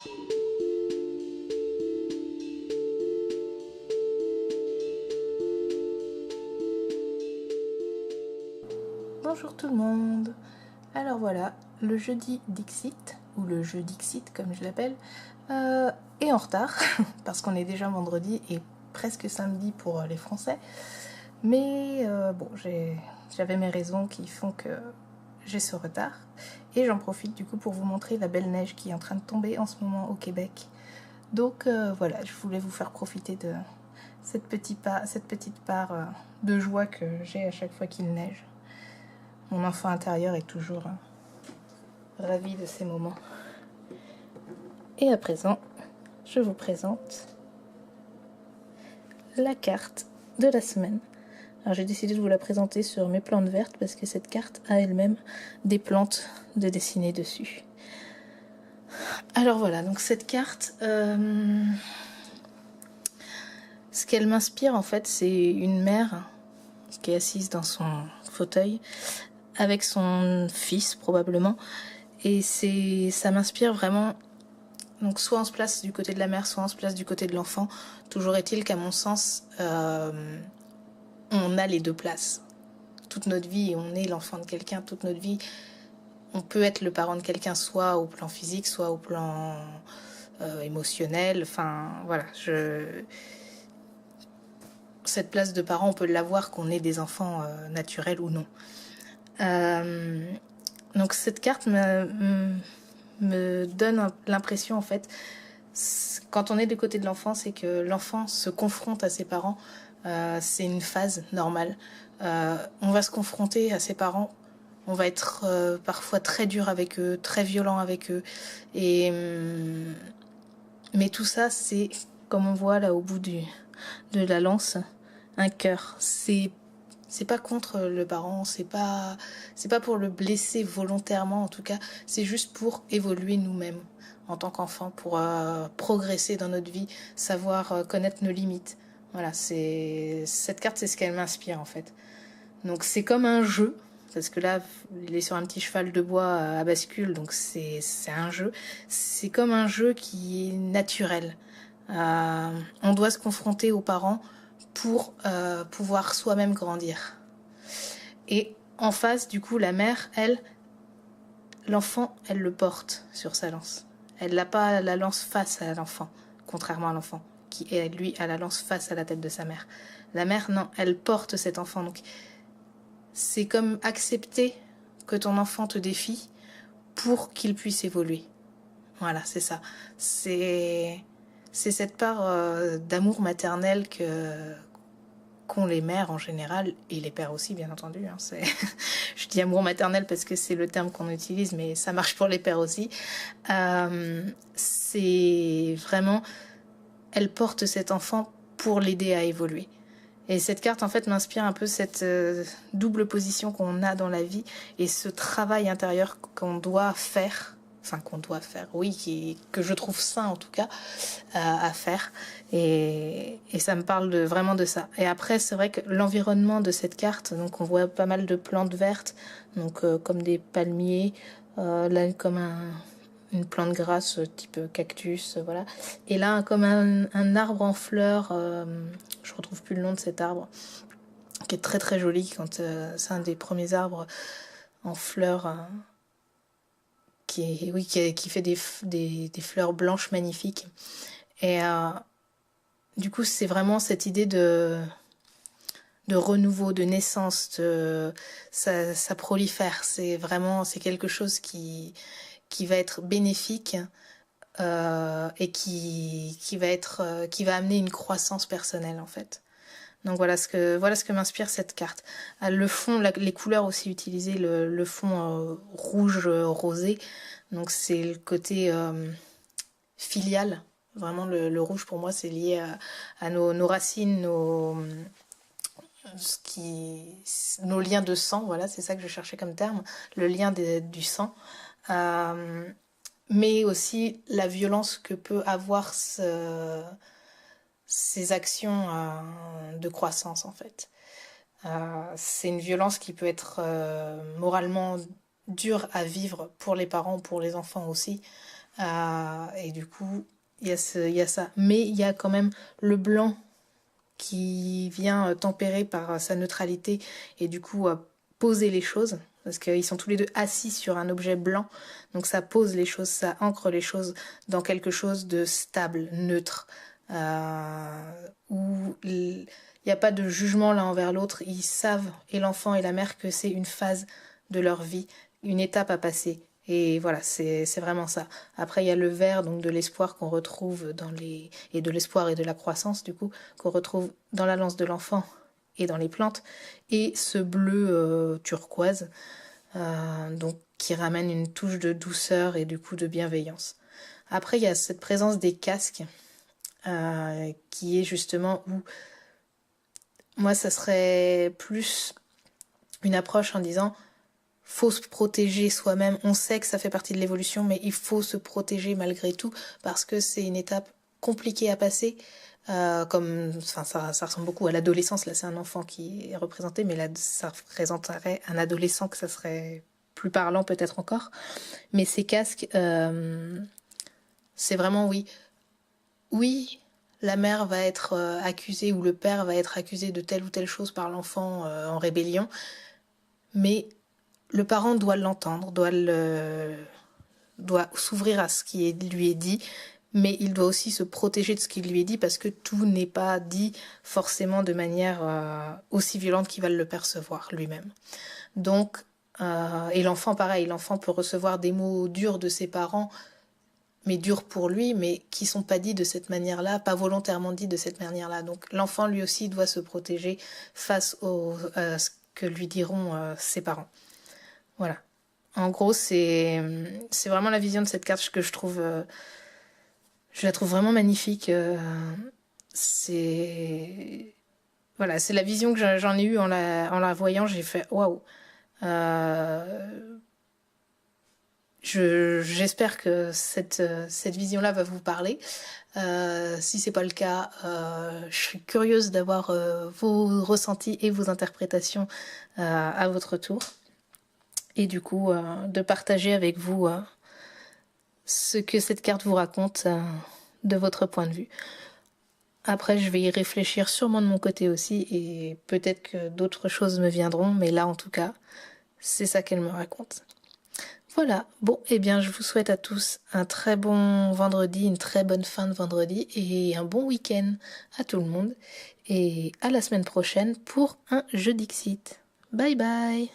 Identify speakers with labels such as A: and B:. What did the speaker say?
A: Bonjour tout le monde. Alors voilà, le jeudi Dixit, ou le jeu Dixit comme je l'appelle, est en retard, parce qu'on est déjà vendredi et presque samedi pour les Français. Mais bon, j'avais mes raisons qui font que j'ai ce retard. Et j'en profite du coup pour vous montrer la belle neige qui est en train de tomber en ce moment au Québec. Donc voilà, je voulais vous faire profiter de cette petite part de joie que j'ai à chaque fois qu'il neige. Mon enfant intérieur est toujours ravi de ces moments. Et à présent, je vous présente la carte de la semaine. Alors j'ai décidé de vous la présenter sur mes plantes vertes parce que cette carte a elle-même des plantes de dessiner dessus. Alors voilà, donc cette carte, ce qu'elle m'inspire en fait, c'est une mère qui est assise dans son fauteuil avec son fils probablement, et ça m'inspire vraiment. Donc soit on se place du côté de la mère, soit on se place du côté de l'enfant. Toujours est-il qu'à mon sens, on a les deux places. Toute notre vie, on est l'enfant de quelqu'un. Toute notre vie, on peut être le parent de quelqu'un, soit au plan physique, soit au plan émotionnel. Enfin, voilà. Cette place de parent, on peut l'avoir qu'on ait des enfants naturels ou non. Donc cette carte me donne l'impression, en fait, quand on est du côté de l'enfant, c'est que l'enfant se confronte à ses parents. C'est une phase normale. On va se confronter à ses parents. On va être parfois très dur avec eux, très violent avec eux. Mais tout ça, c'est, comme on voit là au bout de la lance, un cœur. C'est pas contre le parent, c'est pas pour le blesser volontairement en tout cas, c'est juste pour évoluer nous-mêmes en tant qu'enfants, pour progresser dans notre vie, savoir connaître nos limites. Voilà, cette carte, c'est ce qu'elle m'inspire en fait. Donc c'est comme un jeu, parce que là, il est sur un petit cheval de bois à bascule, donc c'est un jeu. C'est comme un jeu qui est naturel. On doit se confronter aux parents pour pouvoir soi-même grandir. Et en face, du coup, la mère, l'enfant, elle le porte sur sa lance. Elle n'a pas la lance face à l'enfant, contrairement à l'enfant, qui, lui, a la lance face à la tête de sa mère. La mère, non, elle porte cet enfant. Donc, c'est comme accepter que ton enfant te défie pour qu'il puisse évoluer. Voilà, c'est ça. C'est cette part d'amour maternel qu'ont les mères en général, et les pères aussi bien entendu. Je dis amour maternel parce que c'est le terme qu'on utilise, mais ça marche pour les pères aussi. C'est vraiment, elle porte cet enfant pour l'aider à évoluer. Et cette carte, en fait, m'inspire un peu cette double position qu'on a dans la vie et ce travail intérieur qu'on doit faire, oui, que je trouve sain en tout cas, à faire. Et ça me parle vraiment de ça. Et après, c'est vrai que l'environnement de cette carte, donc on voit pas mal de plantes vertes, donc comme des palmiers, là comme une plante grasse type cactus, voilà. Et là, comme un arbre en fleurs, je retrouve plus le nom de cet arbre, qui est très très joli, quand c'est un des premiers arbres en fleurs, qui fait des fleurs blanches magnifiques. Et du coup, c'est vraiment cette idée de renouveau, de naissance, ça prolifère. C'est quelque chose qui va être bénéfique et qui va amener une croissance personnelle en fait. Donc voilà ce que m'inspire cette carte. Le fond, les couleurs aussi utilisées, le fond rouge rosé. Donc c'est le côté filial. Vraiment le rouge pour moi c'est lié à nos racines, nos liens de sang. Voilà, c'est ça que je cherchais comme terme, le lien du sang. Mais aussi la violence que peut avoir ces actions de croissance en fait. C'est une violence qui peut être moralement dure à vivre pour les parents, pour les enfants aussi. Et du coup, il y a ça. Mais il y a quand même le blanc qui vient tempérer par sa neutralité et du coup poser les choses. Parce qu'ils sont tous les deux assis sur un objet blanc. Donc ça pose les choses, ça ancre les choses dans quelque chose de stable, neutre. Où il n'y a pas de jugement l'un envers l'autre. Ils savent, et l'enfant et la mère, que c'est une phase de leur vie, une étape à passer. Et voilà, c'est vraiment ça. Après, il y a le vert, donc de l'espoir qu'on retrouve dans les... et de l'espoir et de la croissance, du coup, qu'on retrouve dans la lance de l'enfant et dans les plantes. Et ce bleu turquoise, donc qui ramène une touche de douceur et du coup de bienveillance. Après, il y a cette présence des casques, qui est justement où... Moi, ça serait plus une approche en disant... faut se protéger soi-même. On sait que ça fait partie de l'évolution, mais il faut se protéger malgré tout parce que c'est une étape compliquée à passer. Enfin, ça ressemble beaucoup à l'adolescence. Là, c'est un enfant qui est représenté, mais là, ça représenterait un adolescent, que ça serait plus parlant peut-être encore. Mais ces casques, c'est vraiment oui. Oui, la mère va être accusée ou le père va être accusé de telle ou telle chose par l'enfant en rébellion, mais le parent doit l'entendre, doit s'ouvrir à ce qui lui est dit, mais il doit aussi se protéger de ce qui lui est dit parce que tout n'est pas dit forcément de manière aussi violente qu'il va le percevoir lui-même. Donc, et l'enfant pareil, l'enfant peut recevoir des mots durs de ses parents, mais durs pour lui, mais qui sont pas dits de cette manière-là, pas volontairement dits de cette manière-là. Donc l'enfant lui aussi doit se protéger face à ce que lui diront ses parents. Voilà. En gros, c'est vraiment la vision de cette carte que je la trouve vraiment magnifique. C'est voilà, c'est la vision que j'en ai eue en la voyant. J'ai fait waouh. J'espère que cette vision-là va vous parler. Si c'est pas le cas, je suis curieuse d'avoir vos ressentis et vos interprétations à votre tour. Et du coup, de partager avec vous ce que cette carte vous raconte de votre point de vue. Après, je vais y réfléchir sûrement de mon côté aussi et peut-être que d'autres choses me viendront, mais là, en tout cas, c'est ça qu'elle me raconte. Voilà, bon, eh bien, je vous souhaite à tous un très bon vendredi, une très bonne fin de vendredi et un bon week-end à tout le monde. Et à la semaine prochaine pour un jeu Dixit. Bye bye!